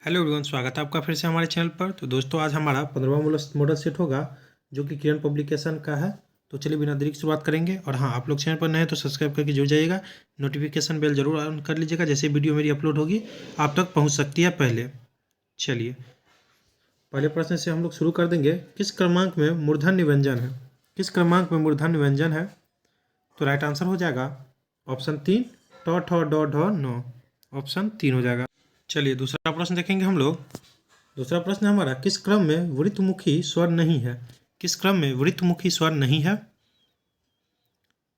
Hello everyone, स्वागत है आपका फिर से हमारे चैनल पर। तो दोस्तों, आज हमारा 15वां मॉडल सेट होगा जो कि किरण पब्लिकेशन का है। तो चलिए बिना देरी की शुरुआत करेंगे। और हाँ, आप लोग चैनल पर नए हैं तो सब्सक्राइब करके जुड़ जाइएगा, नोटिफिकेशन बेल जरूर ऑन कर लीजिएगा। जैसे वीडियो मेरी अपलोड होगी आप तक पहुँच सकती है पहले। चलिए पहले प्रश्न से हम लोग शुरू कर देंगे। किस क्रमांक में मूर्धन्य व्यंजन है? किस क्रमांक में मूर्धन्य व्यंजन है? तो राइट आंसर हो जाएगा ऑप्शन 3, ट ठ ड ढ न। ऑप्शन 3 हो जाएगा। चलिए दूसरा प्रश्न देखेंगे हम लोग। दूसरा प्रश्न हमारा, किस क्रम में वृत्तमुखी स्वर नहीं है? किस क्रम में वृत्तमुखी स्वर नहीं है?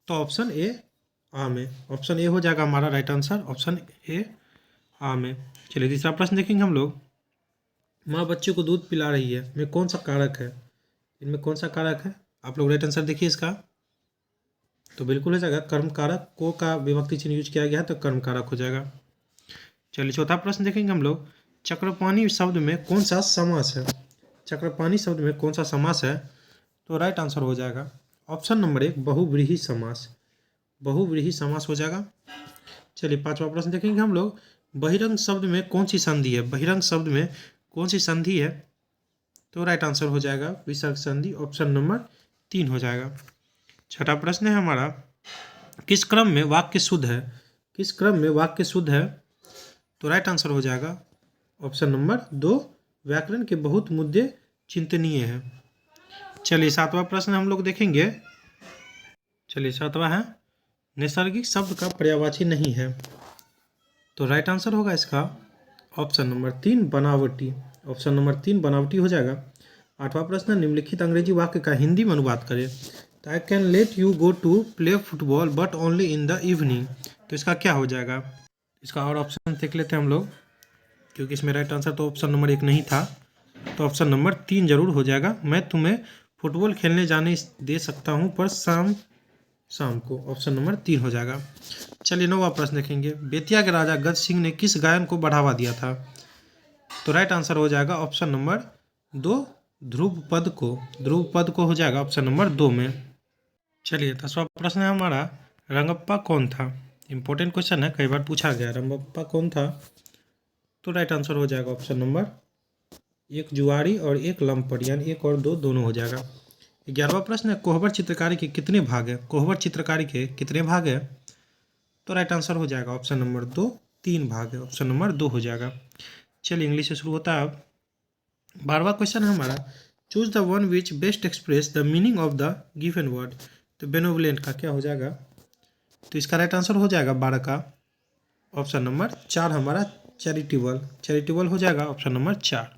तो ऑप्शन ए आ में। ऑप्शन ए हो जाएगा हमारा राइट आंसर, ऑप्शन ए आ में। चलिए तीसरा प्रश्न देखेंगे हम लोग। माँ बच्चे को दूध पिला रही है में कौन सा कारक है? इनमें कौन सा कारक है? आप लोग राइट आंसर देखिए इसका। तो बिल्कुल हो जाएगा कर्म कारक। को का विभक्ति चिन्ह यूज किया गया है तो कर्म कारक हो जाएगा। चलिए चौथा प्रश्न देखेंगे हम लोग। चक्रपाणी शब्द में कौन सा समास है? चक्रपाणी शब्द में कौन सा समास है? तो राइट आंसर हो जाएगा ऑप्शन नंबर 1, बहुव्रीहि समास। बहुव्रीहि समास हो जाएगा। चलिए पांचवा प्रश्न देखेंगे हम लोग। बहिरंग शब्द में कौन सी संधि है? बहिरंग शब्द में कौन सी संधि है? तो राइट आंसर हो जाएगा विसर्ग संधि, ऑप्शन नंबर 3 हो जाएगा। छठा प्रश्न है हमारा, किस क्रम में वाक्य शुद्ध है? किस क्रम में वाक्य शुद्ध है? तो राइट आंसर हो जाएगा ऑप्शन नंबर 2, व्याकरण के बहुत मुद्दे चिंतनीय हैं। चलिए सातवां प्रश्न हम लोग देखेंगे। चलिए सातवां है, नैसर्गिक शब्द का पर्यायवाची नहीं है। तो राइट आंसर होगा इसका ऑप्शन नंबर 3, बनावटी। ऑप्शन नंबर 3 बनावटी हो जाएगा। आठवां प्रश्न, निम्नलिखित अंग्रेजी वाक्य का हिंदी में अनुवाद करें। तो I can let you go to play football but only in the evening. तो इसका क्या हो जाएगा? इसका और ऑप्शन देख लेते हैं हम लोग, क्योंकि इसमें राइट आंसर तो ऑप्शन नंबर 1 नहीं था। तो ऑप्शन नंबर 3 जरूर हो जाएगा। मैं तुम्हें फुटबॉल खेलने जाने दे सकता हूँ पर शाम शाम को। ऑप्शन नंबर 3 हो जाएगा। चलिए नौवां प्रश्न देखेंगे। बेतिया के राजा गज सिंह ने किस गायन को बढ़ावा दिया था? तो राइट आंसर हो जाएगा ऑप्शन नंबर 2, ध्रुव पद को। ध्रुव पद को हो जाएगा ऑप्शन नंबर 2 में। चलिए 10वां प्रश्न है हमारा, रंगप्पा कौन था? इंपॉर्टेंट क्वेश्चन है, कई बार पूछा गया। रंगप्पा कौन था? तो राइट आंसर हो जाएगा ऑप्शन नंबर 1, जुआरी और 1 लंपट, यानी 1 और 2 दोनों हो जाएगा। 11वां प्रश्न है, कोहबर चित्रकारी के कितने भाग हैं? कोहबर चित्रकारी के कितने भाग हैं? तो राइट आंसर हो जाएगा ऑप्शन नंबर 2, 3 भाग है। ऑप्शन नंबर 2 हो जाएगा। चलिए इंग्लिश से शुरू होता है अब। 12वां क्वेश्चन है हमारा, choose the one which best express the meaning of the given word. तो बेनोवलेंट का क्या हो जाएगा? तो इसका राइट आंसर हो जाएगा 12 का ऑप्शन नंबर 4 हमारा, चैरिटेबल। चैरिटेबल हो जाएगा ऑप्शन नंबर 4।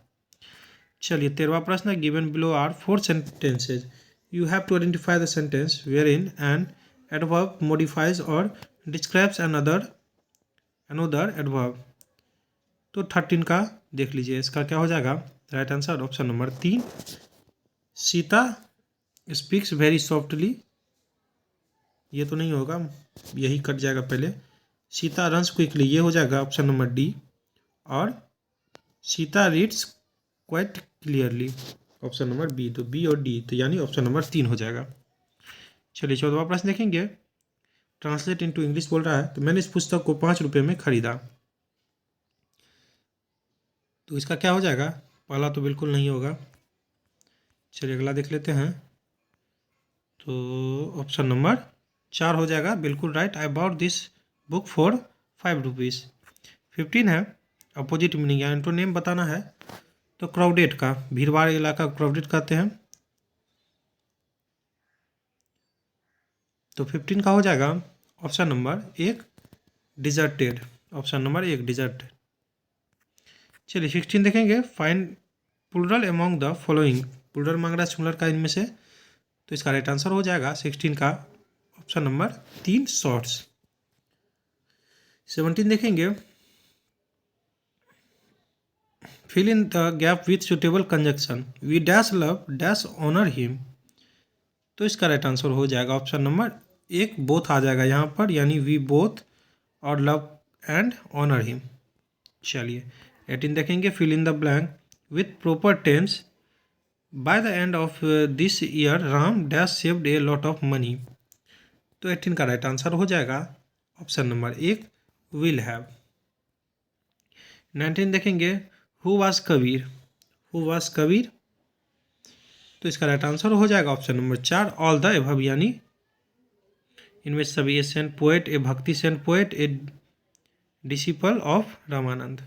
चलिए 13वां प्रश्न है, given below are 4 sentences, you have to identify the sentence where in an adverb modifies और डिस्क्राइब्स अनदर एडवर्ब। तो 13 का देख लीजिए, इसका क्या हो जाएगा? Right answer option number 3, Sita speaks very softly. ये तो नहीं होगा, यही कट जाएगा पहले। सीता रन्स क्विकली, ये हो जाएगा ऑप्शन नंबर डी। और Sita reads quite clearly, option number B. तो बी और डी, तो यानी ऑप्शन नंबर 3 हो जाएगा। चलिए 14वां प्रश्न देखेंगे। ट्रांसलेट इनटू इंग्लिश बोल रहा है, तो मैंने इस पुस्तक को 5 रुपये में खरीदा। तो इसका क्या हो जाएगा? पहला तो बिल्कुल नहीं होगा। चलिए अगला देख लेते हैं। तो ऑप्शन नंबर 4 हो जाएगा, बिल्कुल right. I bought this book for 5 rupees. 15 है, अपोजिट मीनिंग या एंटोनिम बताना है। तो क्राउडेड का, भीड़भाड़ इलाका क्राउडेड कहते हैं। तो 15 का हो जाएगा option number 1, deserted. Option number 1 deserted. चलिए 16 देखेंगे। Find plural among the following. Plural मांग रहा है सिंगुलर का इनमें से। तो इसका राइट आंसर हो जाएगा 16 का ऑप्शन नंबर 3, शॉर्ट्स। 17 देखेंगे। Fill in the gap with suitable conjunction, we dash love dash honour him. तो इसका राइट आंसर हो जाएगा ऑप्शन नंबर 1, बोथ आ जाएगा यहाँ पर, यानी वी बोथ और लव एंड ऑनर हिम। चलिए 18 देखेंगे। Fill in the blank with proper tense, by the end of this year Ram dash saved a lot of money. तो 18 का राइट आंसर हो जाएगा ऑप्शन नंबर 1, विल हैव। 19 देखेंगे। Who was Kabir, who was Kabir. तो इसका right answer हो जाएगा option number 4 all the above, यानी इनमें सभी a saint poet, a bhakti saint poet, a disciple of Ramanand.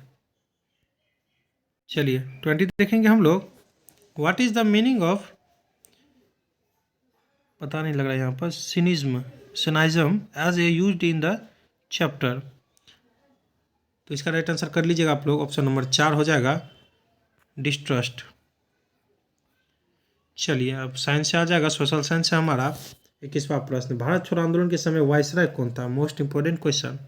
चलिए 20 देखेंगे हम लोग। What is the meaning of, पता नहीं लग रहा है यहाँ पर, cynicism as a used in the chapter. तो इसका राइट आंसर कर लीजिएगा आप लोग, ऑप्शन नंबर 4 हो जाएगा डिस्ट्रस्ट। चलिए अब साइंस से आ जाएगा, सोशल साइंस से हमारा 21वां प्रश्न। भारत छोड़ो आंदोलन के समय वायसराय कौन था? Most important question.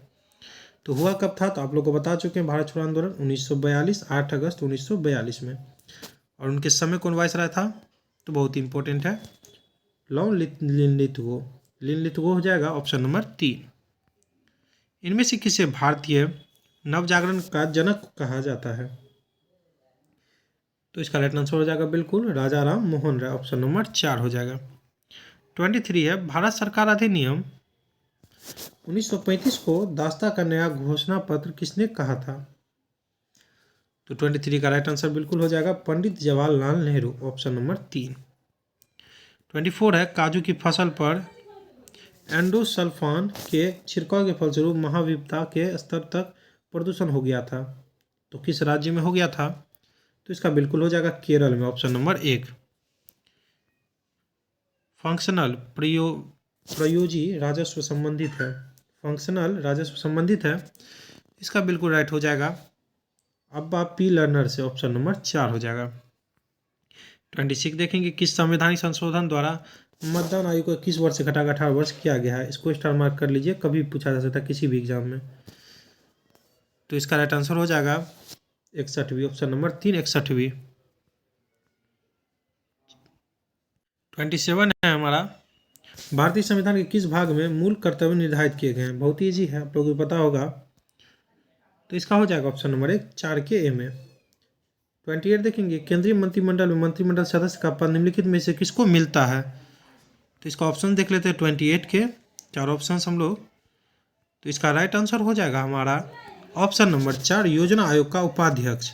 तो हुआ कब था? तो आप लोग को बता चुके हैं, भारत छोड़ो आंदोलन 1942, 8 अगस्त 1942 में। और उनके समय कौन वायसराय था? तो बहुत ही इंपॉर्टेंट है, लिनलिथगो। लिनलिथगो हो जाएगा ऑप्शन नंबर 3। इनमें से किसे भारतीय नवजागरण का जनक कहा जाता है? तो इसका राइट आंसर हो जाएगा बिल्कुल राजा राम मोहन राय, ऑप्शन नंबर 4 हो जाएगा। 23 है, भारत सरकार अधिनियम 1935 को दास्ता का नया घोषणा पत्र किसने कहा था? तो 23 का राइट आंसर बिल्कुल हो जाएगा पंडित जवाहरलाल नेहरू, ऑप्शन नंबर 3। 24 है, काजू की फसल पर एंडोसल्फान के छिड़काव के फलस्वरूप महाविपदा के स्तर तक प्रदूषण हो गया था। तो किस राज्य में हो गया था? तो इसका बिल्कुल हो जाएगा केरल में, ऑप्शन नंबर 1। फंक्शनल प्रयोजी राजस्व संबंधित है, फंक्शनल राजस्व संबंधित है, इसका बिल्कुल राइट हो जाएगा अब्बा पी लर्नर से, ऑप्शन नंबर 4 हो जाएगा। 26 देखेंगे, किस संवैधानिक संशोधन द्वारा मतदान आयु को 21 वर्ष से घटाकर 18 वर्ष किया गया है? इसको स्टार मार्क कर लीजिए, कभी पूछा जा सकता है किसी भी एग्जाम में। तो इसका राइट आंसर हो जाएगा 61वीं, ऑप्शन नंबर 3 61वीं। 27 है हमारा, भारतीय संविधान के किस भाग में मूल कर्तव्य निर्धारित किए गए हैं? बहुत ईजी है, आप लोगों को पता होगा। तो इसका हो जाएगा ऑप्शन नंबर 1 4 के ए में। 28 देखेंगे, केंद्रीय मंत्रिमंडल में मंत्रिमंडल सदस्य का पद निम्नलिखित में से किसको मिलता है? तो इसका ऑप्शन देख लेते हैं 28 के 4 ऑप्शन हम लोग। तो इसका राइट आंसर हो जाएगा हमारा ऑप्शन नंबर 4 योजना आयोग का उपाध्यक्ष।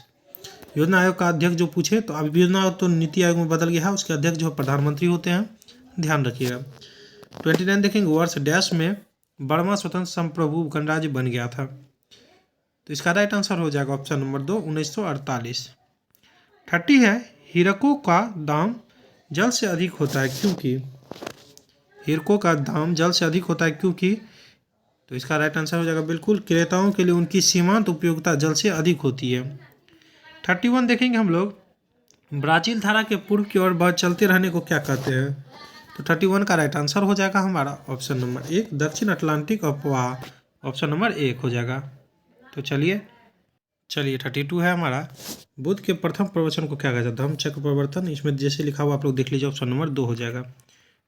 योजना आयोग का अध्यक्ष जो पूछे, तो अब योजना आयोग तो नीति आयोग में बदल गया है, उसके अध्यक्ष जो प्रधानमंत्री होते हैं, ध्यान रखिएगा। 29 देखेंगे, वर्ष डैश में बर्मा स्वतंत्र संप्रभु गणराज्य बन गया था? तो इसका राइट आंसर हो जाएगा ऑप्शन नंबर 2 1948। 30 है, हीरकों का दाम जल से अधिक होता है क्योंकि? हीरकों का दाम जल से अधिक होता है क्योंकि? तो इसका राइट आंसर हो जाएगा बिल्कुल क्रेताओं के लिए उनकी सीमांत उपयोगिता जल से अधिक होती है। 31 देखेंगे हम लोग, ब्राजील धारा के पूर्व की ओर बह चलते रहने को क्या कहते हैं? तो 31 का राइट आंसर हो जाएगा हमारा ऑप्शन नंबर 1 दक्षिण अटलांटिक अफवाह, ऑप्शन नंबर 1 हो जाएगा। तो चलिए 32 है हमारा, बुद्ध के प्रथम प्रवचन को क्या कहता है? धम्म चक्र प्रवर्तन, इसमें जैसे लिखा हुआ आप लोग देख लीजिए, ऑप्शन नंबर 2 हो जाएगा।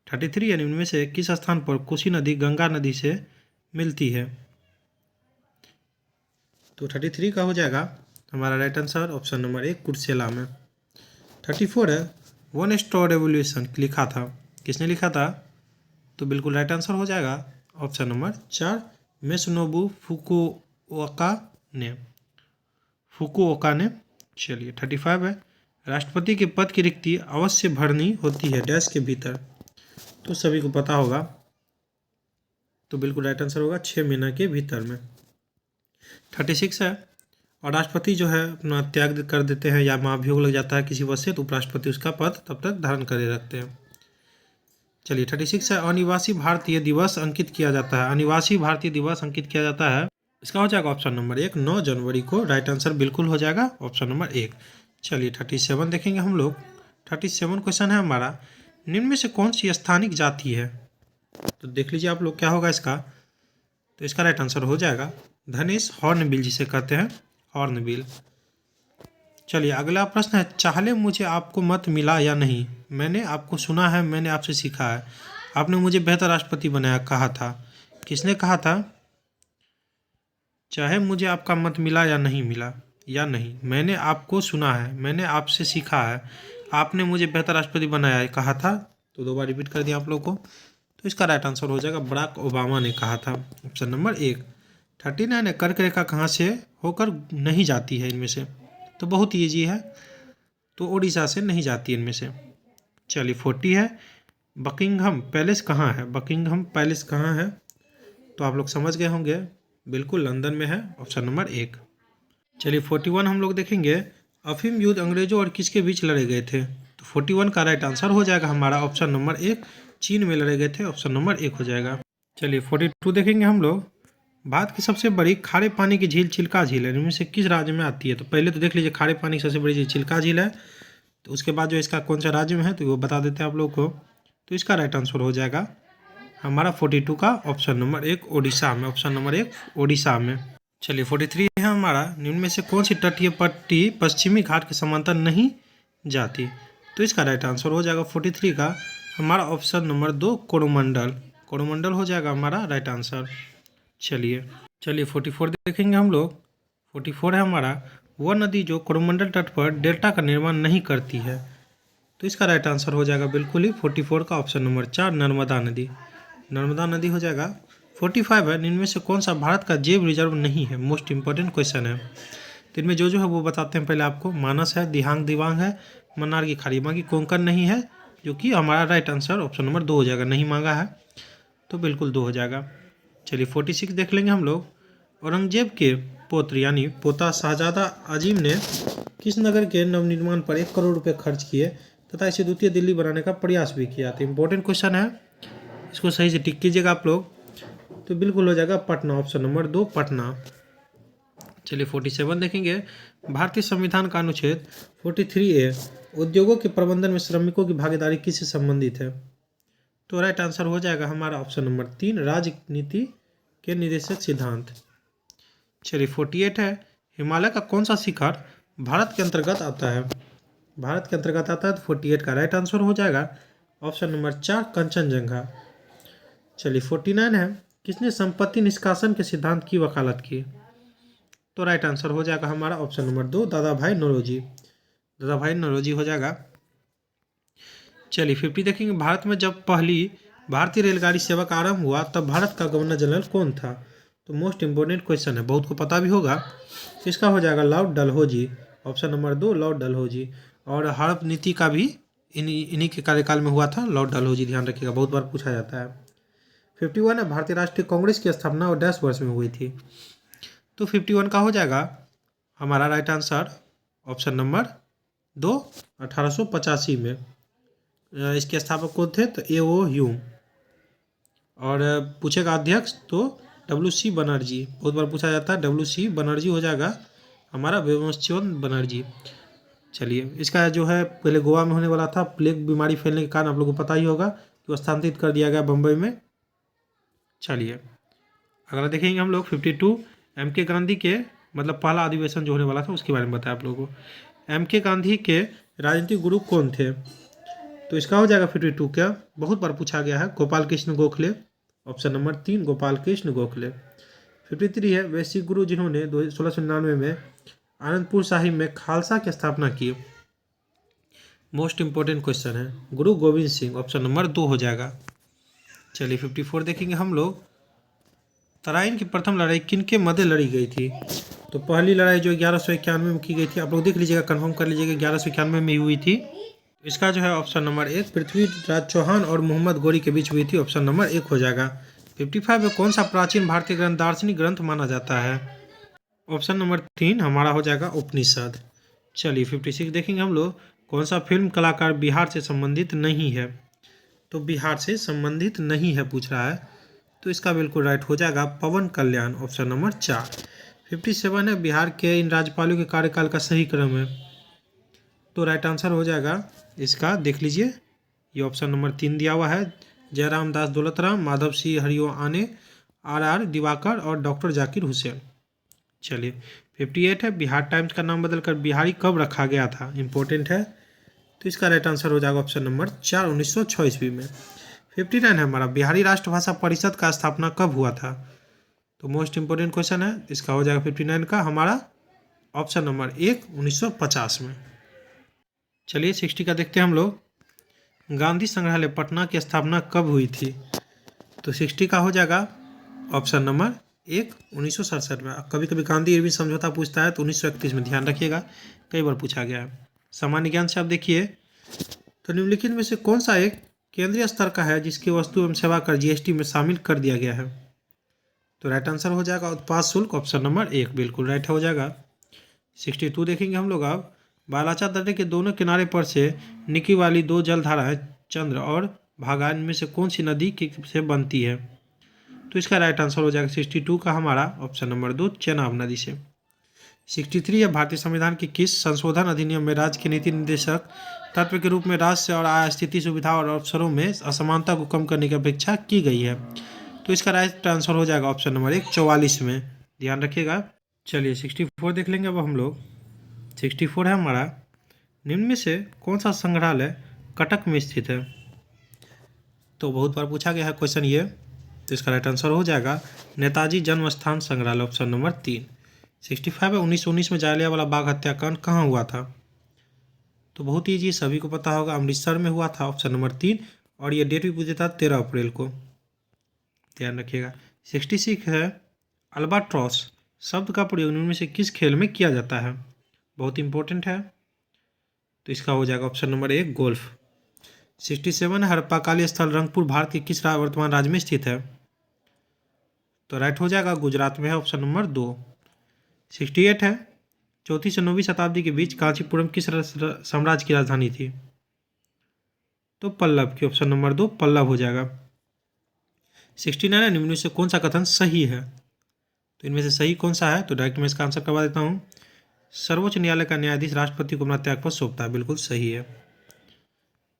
33 यानी इनमें से किस स्थान पर कोसी नदी गंगा नदी से मिलती है? तो 33 का हो जाएगा हमारा right answer option number 1 Kursela में। 34 है, वन स्ट्रॉ रेवोल्यूशन लिखा था, किसने लिखा था? तो बिल्कुल राइट आंसर हो जाएगा ऑप्शन नंबर 4 मित्सुनोबु फुकुओका ने। चलिए 35 है, राष्ट्रपति के पद की रिक्ति अवश्य भरनी होती है डैश के भीतर? तो सभी को पता होगा, तो बिल्कुल राइट आंसर होगा 6 महीना के भीतर में। 36 है, और राष्ट्रपति जो है अपना त्याग कर देते हैं या महाभियोग लग जाता है किसी वजह से, तो उपराष्ट्रपति उसका पद तब तक धारण करे रखते हैं। चलिए 36 है, अनिवासी भारतीय दिवस अंकित किया जाता है? अनिवासी भारतीय दिवस अंकित किया जाता है, इसका हो जाएगा ऑप्शन नंबर 1 9 जनवरी को, राइट आंसर बिल्कुल हो जाएगा ऑप्शन नंबर 1। चलिए 37 देखेंगे हम लोग। 37 क्वेश्चन है हमारा, निम्न में से कौन सी स्थानिक जाति है? तो देख लीजिए आप लोग क्या होगा इसका। तो इसका राइट आंसर हो जाएगा धनेश हॉर्नबिल, जिसे कहते हैं हॉर्नबिल। चलिए अगला प्रश्न है, चाहले मुझे आपको मत मिला या नहीं? मैंने आपको सुना है, मैंने आपसे सीखा है, आपने मुझे बेहतर राष्ट्रपति बनाया कहा था, किसने कहा था? चाहे मुझे आपका मत मिला या नहीं मिला या नहीं, मैंने आपको सुना है, मैंने आपसे सीखा है, आपने मुझे बेहतर राष्ट्रपति बनाया है कहा था? तो 2 बार रिपीट कर दिया आप लोग को। तो इसका राइट आंसर हो जाएगा बराक ओबामा ने कहा था, ऑप्शन नंबर 1। 39 है, कर्क रेखा कहाँ से होकर नहीं जाती है इनमें से? तो बहुत ईजी है, तो उड़ीसा से नहीं जाती इनमें से। चलिए 40 है, बकिंघम पैलेस कहाँ है? बकिंघम पैलेस कहाँ है? तो आप लोग समझ गए होंगे, बिल्कुल लंदन में है, ऑप्शन नंबर 1। चलिए 41 हम लोग देखेंगे, अफीम युद्ध अंग्रेजों और किसके बीच लड़े गए थे? तो 41 का राइट आंसर हो जाएगा हमारा ऑप्शन नंबर 1, चीन में लड़े गए थे, ऑप्शन नंबर 1 हो जाएगा। चलिए 42 देखेंगे हम लोग, भारत की सबसे बड़ी खारे पानी की झील चिल्का झील है, इनमें से किस राज्य में आती है? तो पहले तो देख लीजिए, खारे पानी की सबसे बड़ी झील चिल्का झील है, तो उसके बाद जो इसका कौन सा राज्य में है तो वो बता देते हैं आप लोग को। तो इसका राइट आंसर हो जाएगा हमारा 42 का ऑप्शन नंबर 1 ओडिशा में, ऑप्शन नंबर 1 ओडिशा में। चलिए 43 है हमारा, निम्न में से कौन सी तटीय पट्टी पश्चिमी घाट के समांतर नहीं जाती? तो इसका राइट आंसर हो जाएगा 43 का हमारा ऑप्शन नंबर 2 कोरोमंडल, कोरोमंडल हो जाएगा हमारा राइट आंसर। चलिए 44 देखेंगे हम लोग, 44 है हमारा, वह नदी जो कोरोमंडल तट पर डेल्टा का निर्माण नहीं करती है। तो इसका राइट आंसर हो जाएगा बिल्कुल ही 44 का ऑप्शन नंबर 4 नर्मदा नदी, नर्मदा नदी हो जाएगा। 45 है, इनमें से कौन सा भारत का जैव रिजर्व नहीं है? मोस्ट इंपॉर्टेंट क्वेश्चन है, तो इनमें जो है वो बताते हैं पहले आपको। मानस है, दिहांग दिवांग है, मन्नार की खाड़ी, बाकी कोंकण नहीं है, जो कि हमारा राइट आंसर ऑप्शन नंबर 2 हो जाएगा, नहीं मांगा है तो बिल्कुल 2 हो जाएगा। चलिए 46 देख लेंगे हम लोग, औरंगजेब के पुत्र यानी पोता शाहजादा अजीम ने किस नगर के नवनिर्माण पर 1 करोड़ रुपये खर्च किए तथा इसे द्वितीय दिल्ली बनाने का प्रयास भी किया? तो इम्पोर्टेंट क्वेश्चन है, इसको सही से टिक कीजिएगा आप लोग, तो बिल्कुल हो जाएगा पटना, ऑप्शन नंबर 2 पटना। चलिए 47 देखेंगे, भारतीय संविधान का अनुच्छेद 43A उद्योगों के प्रबंधन में श्रमिकों की भागीदारी किससे संबंधित है? तो राइट आंसर हो जाएगा हमारा ऑप्शन नंबर 3 राजनीति के निर्देशक सिद्धांत। चलिए 48 है, हिमालय का कौन सा शिखर भारत के अंतर्गत आता है? भारत के अंतर्गत आता है, तो 48 का राइट आंसर हो जाएगा ऑप्शन नंबर 4 कंचनजंगा। चलिए 49 है, किसने संपत्ति निष्कासन के सिद्धांत की वकालत की? तो राइट आंसर हो जाएगा हमारा ऑप्शन नंबर 2 दादा भाई नौरोजी, दादा भाई नौरोजी हो जाएगा। चलिए 50 देखेंगे, भारत में जब पहली भारतीय रेलगाड़ी सेवा का आरंभ हुआ तब भारत का गवर्नर जनरल कौन था? तो मोस्ट इंपोर्टेंट क्वेश्चन है, बहुत को पता भी होगा, इसका हो जाएगा Lord Dalhousie, option number 2 Lord Dalhousie. और हड़प नीति का भी इन्हीं के कार्यकाल में हुआ था, लॉर्ड डलहौजी, ध्यान रखिएगा, बहुत बार पूछा जाता है। 51 है, भारतीय राष्ट्रीय कांग्रेस की स्थापना और डैश वर्ष में हुई थी? तो 51 का हो जाएगा हमारा राइट आंसर ऑप्शन नंबर 2 1885 में। इसके स्थापक कौन थे? तो A.O. ह्यूम। और पूछेगा अध्यक्ष तो WC बनर्जी, बहुत बार पूछा जाता है, WC बनर्जी हो जाएगा हमारा, व्योमचंद्र बनर्जी। चलिए इसका जो है पहले गोवा में होने वाला था, प्लेग बीमारी फैलने के कारण आप लोगों को पता ही होगा कि वो स्थानांतरित कर दिया गया बम्बई में। चलिए अगला देखेंगे हम लोग 52, M.K. गांधी के मतलब पहला अधिवेशन जो होने वाला था उसके बारे में बताया आप लोगों को। M.K. गांधी के राजनीतिक गुरु कौन थे? तो इसका हो जाएगा 52 क्या, बहुत बार पूछा गया है, गोपाल कृष्ण गोखले, ऑप्शन नंबर 3 गोपाल कृष्ण गोखले। 53 है, वे सिख गुरु जिन्होंने 1699 में आनंदपुर साहिब में खालसा की स्थापना की? मोस्ट इंपोर्टेंट क्वेश्चन है, गुरु गोविंद सिंह, ऑप्शन नंबर 2 हो जाएगा। चलिए 54 देखेंगे हम लोग, तराइन की प्रथम लड़ाई किन के मध्य लड़ी गई थी? तो पहली लड़ाई जो 1191 में की गई थी, आप लोग देख लीजिएगा, कंफर्म कर लीजिएगा, 1191 में हुई थी। इसका जो है ऑप्शन नंबर 1 पृथ्वीराज चौहान और मोहम्मद गौरी के बीच हुई थी, ऑप्शन नंबर 1 हो जाएगा। 55 में कौन सा प्राचीन भारतीय ग्रंथ दार्शनिक ग्रंथ माना जाता है? ऑप्शन नंबर 3 हमारा हो जाएगा उपनिषद। चलिए 56 देखेंगे हम लोग, कौन सा फिल्म कलाकार बिहार से संबंधित नहीं है? तो बिहार से संबंधित नहीं है पूछ रहा है, तो इसका बिल्कुल राइट हो जाएगा पवन कल्याण, ऑप्शन नंबर 4। 57 है, बिहार के इन राज्यपालों के कार्यकाल का सही क्रम है? तो राइट आंसर हो जाएगा इसका, देख लीजिए, ये ऑप्शन नंबर 3 दिया हुआ है, जयराम दास दौलतराम, माधव सिंह हरिओ आने, R.R. दिवाकर और डॉक्टर जाकिर हुसैन। चलिए 58 है, बिहार टाइम्स का नाम बदलकर बिहारी कब रखा गया था? इंपॉर्टेंट है, तो इसका राइट आंसर हो जाएगा ऑप्शन नंबर 4 1906 ईस्वी में। 59 है हमारा, बिहारी राष्ट्रभाषा परिषद का स्थापना कब हुआ था? तो मोस्ट इंपोर्टेंट क्वेश्चन है, इसका हो जाएगा 59 का हमारा ऑप्शन नंबर 1 1950 में। चलिए 60 का देखते हैं हम लोग, गांधी संग्रहालय पटना की स्थापना कब हुई थी? तो 60 का हो जाएगा ऑप्शन नंबर 1 1967 में। कभी कभी गांधी इरविन समझौता पूछता है तो 1931 में, ध्यान रखिएगा कई बार पूछा गया है। सामान्य ज्ञान से आप देखिए, तो निम्नलिखित में से कौन सा एक केंद्रीय स्तर का है जिसकी वस्तु एवं सेवा कर जीएसटी में शामिल कर दिया गया है? तो राइट आंसर हो जाएगा उत्पाद शुल्क, ऑप्शन नंबर 1 बिल्कुल राइट हो जाएगा। 62 देखेंगे हम लोग अब। बालाचा दर्रे के दोनों किनारे पर से निकली वाली दो जलधाराएं चंद्र और भागा में से कौन सी नदी से बनती है? तो इसका राइट आंसर हो जाएगा 62 का हमारा ऑप्शन नंबर 2 चेनाब नदी से। 63 है, भारतीय संविधान के किस संशोधन अधिनियम में राज्य के नीति निर्देशक तत्व के रूप में राज्य और आय स्थिति सुविधा और अवसरों में असमानता को कम करने की अपेक्षा की गई है? तो इसका राइट आंसर हो जाएगा ऑप्शन नंबर 1 44 में, ध्यान रखिएगा। चलिए 64 देख लेंगे अब हम लोग। 64 है हमारा, निम्न में से कौन सा संग्रहालय कटक में स्थित है? तो बहुत बार पूछा गया है क्वेश्चन ये, तो इसका राइट आंसर हो जाएगा नेताजी जन्म स्थान संग्रहालय, ऑप्शन नंबर 3। 65 है, 1919 में जालियांवाला बाग हत्याकांड कहाँ हुआ था? तो बहुत ईजी, सभी को पता होगा, अमृतसर में हुआ था, ऑप्शन नंबर 3। और ये डेट भी पूछा था 13 अप्रैल को, ध्यान रखिएगा। 66 है, अल्बाट्रॉस शब्द का प्रयोग इनमें से किस खेल में किया जाता है? बहुत इंपॉर्टेंट है, तो इसका हो जाएगा ऑप्शन नंबर 1 गोल्फ। 67 है, हड़प्पा स्थल रंगपुर भारत के किस वर्तमान राज्य में स्थित है? तो राइट हो जाएगा गुजरात में है, ऑप्शन नंबर 2। 68 है, 4वीं से 9वीं शताब्दी के बीच कांचीपुरम किस साम्राज्य की राजधानी थी? तो पल्लव की, ऑप्शन नंबर 2 पल्लव हो जाएगा। 69 है, निम्न में से कौन सा कथन सही है? तो इनमें से सही कौन सा है? तो डायरेक्ट मैं इसका आंसर करवा देता हूँ। सर्वोच्च न्यायालय का न्यायाधीश राष्ट्रपति को अपना त्यागपत्र सौंपता है, बिल्कुल सही है,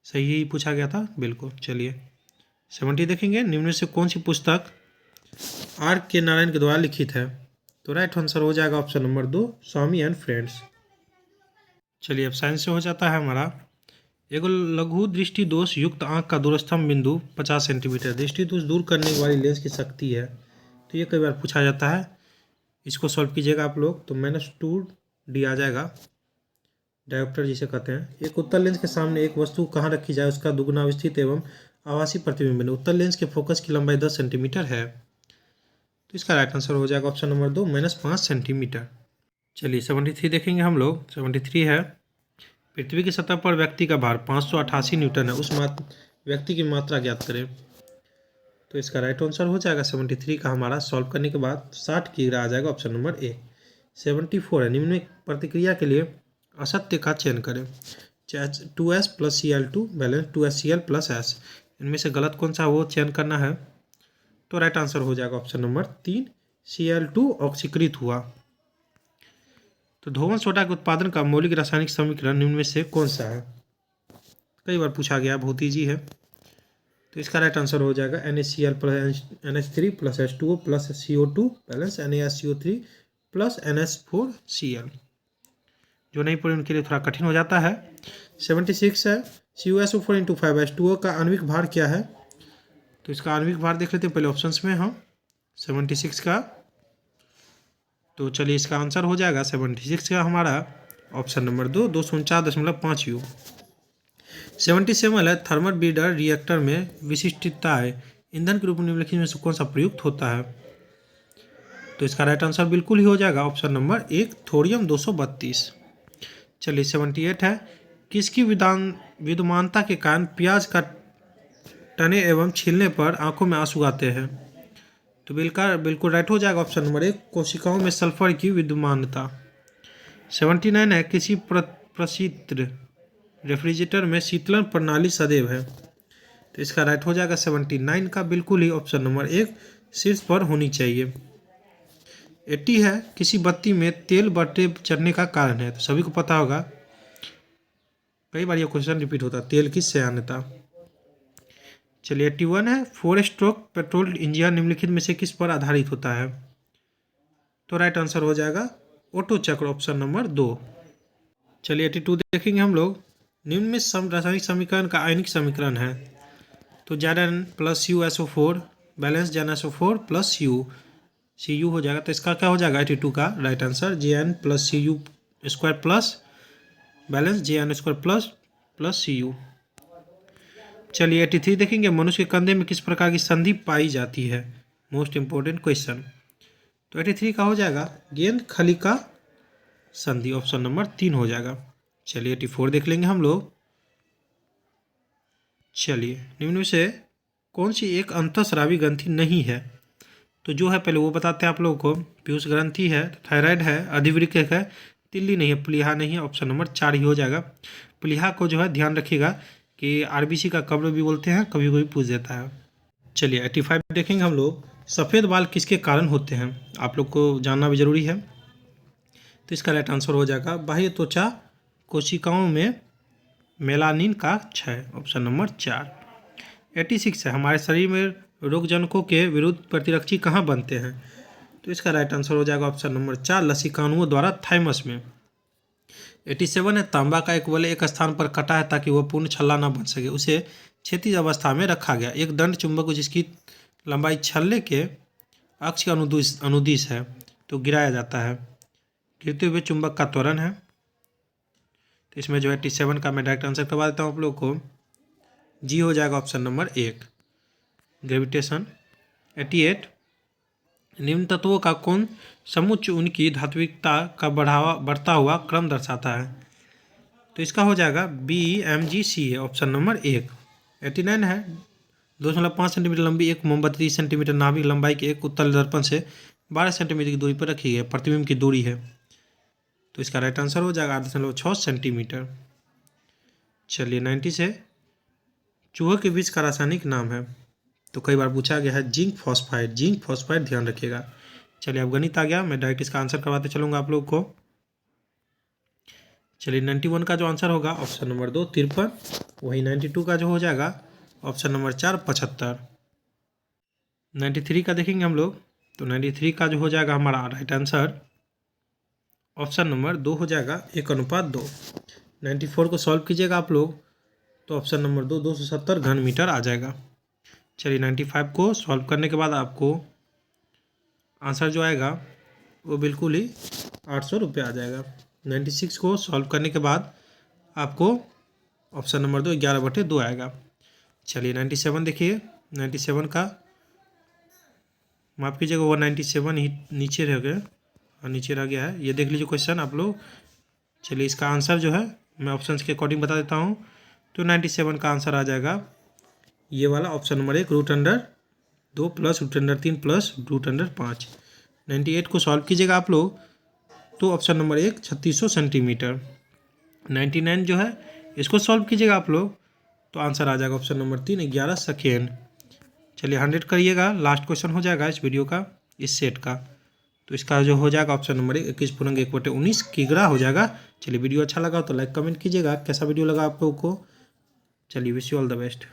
सही ही पूछा गया था, बिल्कुल। चलिए 70 देखेंगे, निम्न में से कौन सी पुस्तक आर के नारायण के द्वारा लिखित है? तो राइट आंसर हो जाएगा option number 2 Swami and friends. चलिए अब साइंस से हो जाता है हमारा। एगो लघु दृष्टि दोष युक्त आंख का दूरस्थम बिंदु 50 सेंटीमीटर दृष्टि दोष दूर करने वाली लेंस की शक्ति है। तो ये कई बार पूछा जाता है, इसको सॉल्व कीजिएगा आप लोग। तो -2D आ जाएगा, डायोप्टर जिसे कहते हैं। एक उत्तल लेंस के सामने एक वस्तु कहाँ रखी जाए उसका दुगुना विस्तृत एवं आभासी प्रतिबिंब बने। उत्तल लेंस के फोकस की लंबाई 10 सेंटीमीटर है, तो इसका राइट आंसर हो जाएगा ऑप्शन नंबर 2 -5 सेंटीमीटर। चलिए 73 देखेंगे हम लोग। 73 है, पृथ्वी की सतह पर व्यक्ति का भार 588 न्यूटन है, उस व्यक्ति की मात्रा ज्ञात करें। तो इसका राइट आंसर हो जाएगा 73 का हमारा, सॉल्व करने के बाद 60 किग्रा आ जाएगा, ऑप्शन नंबर 1। 74 है, निम्न प्रतिक्रिया के लिए असत्य का चयन करें। 2S + Cl2 balance 2HCl + S, इनमें से गलत कौन सा वो चयन करना है? तो राइट आंसर हो जाएगा ऑप्शन नंबर 3 Cl2 ऑक्सीकृत हुआ। तो धोवन सोडा के उत्पादन का मौलिक रासायनिक समीकरण निम्न में से कौन सा है? कई बार पूछा गया, बहुत ईजी है, तो इसका राइट आंसर हो जाएगा NaCl + NH3 + H2O + CO2 balance NaSCO3 + NH4Cl। जो नहीं पढ़े उनके लिए थोड़ा कठिन हो जाता है। 76 है, CuSO4 × 5H2O का आणविक भार क्या है? तो इसका आणविक भार देख लेते हैं पहले ऑप्शंस में हम 76 का। तो चलिए इसका आंसर हो जाएगा 76 का हमारा ऑप्शन नंबर 2 249.5 U। 77 है, थर्मल ब्रीडर रिएक्टर में विशिष्टताएं ईंधन के रूप में निम्नलिखित में से कौन सा प्रयुक्त होता है? तो इसका राइट आंसर बिल्कुल ही हो जाएगा ऑप्शन नंबर 1 थोरियम 232। चलिए 78 है, किसकी विद्यमानता के कारण प्याज का टने एवं छीलने पर आंखों में आंसू आते हैं? तो बिल्कुल राइट हो जाएगा ऑप्शन नंबर 1 कोशिकाओं में सल्फर की विद्यमानता। 79 है, किसी प्रशीतल रेफ्रिजरेटर में शीतलन प्रणाली सदैव है? तो इसका राइट हो जाएगा 79 का बिल्कुल ही ऑप्शन नंबर 1 शीर्ष पर होनी चाहिए। 80 है, किसी बत्ती में तेल बढ़ते चढ़ने का कारण है? तो सभी को पता होगा, कई बार ये क्वेश्चन रिपीट होता है, तेल की सयानता। चलिए 81 है, 4 स्ट्रोक पेट्रोल इंजन निम्नलिखित में से किस पर आधारित होता है? तो राइट आंसर हो जाएगा ओटो चक्र, ऑप्शन नंबर 2। चलिए 82 देखेंगे हम लोग। निम्न में रासायनिक समीकरण का आयनिक समीकरण है। तो Zn + USO4 balance ZnSO4 + Cu हो जाएगा। तो इसका क्या हो जाएगा 82 का right answer Zn + Cu² balance Zn² + Cu। चलिए 83 देखेंगे, मनुष्य के कंधे में किस प्रकार की संधि पाई जाती है? Most important question. तो 83 का हो जाएगा गेंद खलिका संधि, ऑप्शन नंबर 3 हो जाएगा। चलिए 84 देख लेंगे हम लोग। चलिए निम्न में से कौन सी एक अंतःस्रावी ग्रंथि नहीं है? तो जो है पहले वो बताते हैं आप लोगों को। पीयूष ग्रंथि है, थायराइड है, अधिवृक्क है, तिल्ली नहीं है, प्लीहा नहीं है, ऑप्शन नंबर 4 ही हो जाएगा। प्लीहा को जो है ध्यान रखिएगा कि आरबीसी का कब्र भी बोलते हैं, कभी कोई पूछ देता है। चलिए 85 देखेंगे हम लोग। सफ़ेद बाल किसके कारण होते हैं? आप लोग को जानना भी जरूरी है। तो इसका राइट आंसर हो जाएगा बाह्य त्वचा कोशिकाओं में मेलानिन का क्षय, ऑप्शन नंबर 4। 86 है, हमारे शरीर में रोगजनकों के विरुद्ध प्रतिरक्षी कहाँ बनते हैं? तो इसका राइट आंसर हो जाएगा ऑप्शन नंबर 4, लसिकानुओं द्वारा थाइमस में। 87 है, तांबा का एक वलय एक स्थान पर कटा है ताकि वह पूर्ण छल्ला न बन सके, उसे क्षैतिज अवस्था में रखा गया। एक दंड चुंबक जिसकी लंबाई छल्ले के अक्ष के अनुदिश है तो गिराया जाता है। गिरते हुए चुंबक का त्वरण है। तो इसमें जो 87 का मैं डायरेक्ट आंसर करवा देता हूँ आप लोग को। जी हो जाएगा ऑप्शन नंबर 1, ग्रेविटेशन। 88 निम्न तत्वों का कौन समुच्चय उनकी धात्विकता का बढ़ता हुआ क्रम दर्शाता है? तो इसका हो जाएगा BMGC है, ऑप्शन नंबर 1। 89 है, 2.5 सेंटीमीटर लंबी एक मोमबत्ती 30 सेंटीमीटर नाभिक लंबाई के एक उत्तल दर्पण से 12 सेंटीमीटर की दूरी पर रखी है, प्रतिबिंब की दूरी है। तो इसका राइट आंसर हो जाएगा 8.6 सेंटीमीटर। चलिए 90 से चूहे के बीज का रासायनिक नाम है? तो कई बार पूछा गया है जिंक फॉस्फाइड, जिंक फॉस्फाइड ध्यान रखिएगा। चलिए अब गणित आ गया, मैं डायरेक्ट इसका आंसर करवाते चलूँगा आप लोग को। चलिए 91 का जो आंसर होगा ऑप्शन नंबर 2, 53। वही 92 का जो हो जाएगा ऑप्शन नंबर 4, 75। 93 का देखेंगे हम लोग। तो 93 का जो हो जाएगा हमारा राइट आंसर ऑप्शन नंबर 2 हो जाएगा, 1:2। 94 को सॉल्व कीजिएगा आप लोग तो ऑप्शन नंबर 2, 270 घन मीटर आ जाएगा। चलिए 95 को सॉल्व करने के बाद आपको आंसर जो आएगा वो बिल्कुल ही 800 रुपये आ जाएगा। 96 को सॉल्व करने के बाद आपको ऑप्शन नंबर 2, 11/2 आएगा। चलिए 97 देखिए। 97 का माफ़ कीजिएगा, वो 97 ही नीचे रह गया, नीचे रह गया है, ये देख लीजिए क्वेश्चन आप लोग। चलिए इसका आंसर जो है मैं ऑप्शंस के अकॉर्डिंग बता देता हूँ। तो 97 का आंसर आ जाएगा ये वाला ऑप्शन नंबर 1, √2 प्लस √3 प्लस √5। 98 को सॉल्व कीजिएगा आप लोग तो ऑप्शन नंबर 1, 3600 सेंटीमीटर। 99 जो है इसको सॉल्व कीजिएगा आप लोग तो आंसर आ जाएगा ऑप्शन नंबर 3, 11 सेकेंड। चलिए 100 करिएगा, लास्ट क्वेश्चन हो जाएगा इस वीडियो का, इस सेट का। तो इसका जो हो जाएगा ऑप्शन नंबर 1, 21/1/19 किग्रा हो जाएगा। चलिए वीडियो अच्छा लगा तो लाइक कमेंट कीजिएगा, कैसा वीडियो लगा आप लोगों को। चलिए wish you all the best.